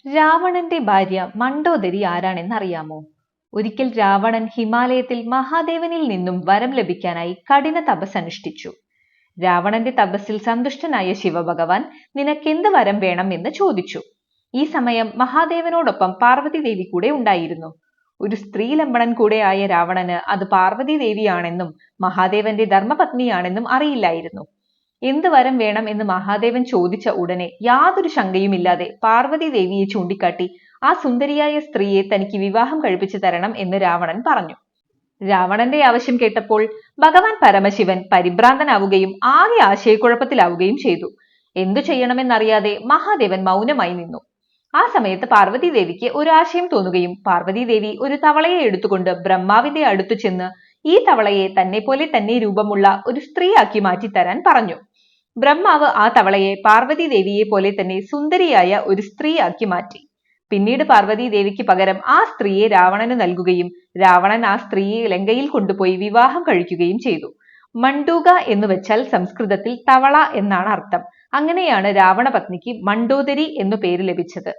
രാവണന്റെ ഭാര്യ മണ്ഡോദരി ആരാണെന്നറിയാമോ? ഒരിക്കൽ രാവണൻ ഹിമാലയത്തിൽ മഹാദേവനിൽ നിന്നും വരം ലഭിക്കാനായി കഠിന തപസ് അനുഷ്ഠിച്ചു. രാവണന്റെ തപസ്സിൽ സന്തുഷ്ടനായ ശിവഭഗവാൻ നിനക്കെന്ത് വരം വേണം എന്ന് ചോദിച്ചു. ഈ സമയം മഹാദേവനോടൊപ്പം പാർവതി ദേവി കൂടെ ഉണ്ടായിരുന്നു. ഒരു സ്ത്രീ ലംബടൻ കൂടെ ആയ രാവണന് അത് പാർവതി ദേവിയാണെന്നും മഹാദേവന്റെ ധർമ്മപത്നിയാണെന്നും അറിയില്ലായിരുന്നു. എന്ത് വരം വേണം എന്ന് മഹാദേവൻ ചോദിച്ച ഉടനെ യാതൊരു ശങ്കയുമില്ലാതെ പാർവതി ദേവിയെ ചൂണ്ടിക്കാട്ടി ആ സുന്ദരിയായ സ്ത്രീയെ തനിക്ക് വിവാഹം കഴിപ്പിച്ചു തരണം എന്ന് രാവണൻ പറഞ്ഞു. രാവണന്റെ ആവശ്യം കേട്ടപ്പോൾ ഭഗവാൻ പരമശിവൻ പരിഭ്രാന്തനാവുകയും ആകെ ആശയക്കുഴപ്പത്തിലാവുകയും ചെയ്തു. എന്തു ചെയ്യണമെന്നറിയാതെ മഹാദേവൻ മൗനമായി നിന്നു. ആ സമയത്ത് പാർവതി ദേവിക്ക് ഒരു ആശയം തോന്നുകയും പാർവതി ദേവി ഒരു തവളയെ എടുത്തുകൊണ്ട് ബ്രഹ്മാവിന്റെ അടുത്തു ചെന്ന് ഈ തവളയെ തന്നെ പോലെ തന്നെ രൂപമുള്ള ഒരു സ്ത്രീയാക്കി മാറ്റിത്തരാൻ പറഞ്ഞു. ബ്രഹ്മാവ് ആ തവളയെ പാർവതി ദേവിയെ പോലെ തന്നെ സുന്ദരിയായ ഒരു സ്ത്രീയാക്കി മാറ്റി. പിന്നീട് പാർവതി ദേവിക്ക് പകരം ആ സ്ത്രീയെ രാവണന് നൽകുകയും രാവണൻ ആ സ്ത്രീയെ ലങ്കയിൽ കൊണ്ടുപോയി വിവാഹം കഴിക്കുകയും ചെയ്തു. മണ്ഡൂക എന്ന് വെച്ചാൽ സംസ്കൃതത്തിൽ തവള എന്നാണ് അർത്ഥം. അങ്ങനെയാണ് രാവണ പത്നിക്ക് മണ്ഡോദരി എന്നു പേര് ലഭിച്ചത്.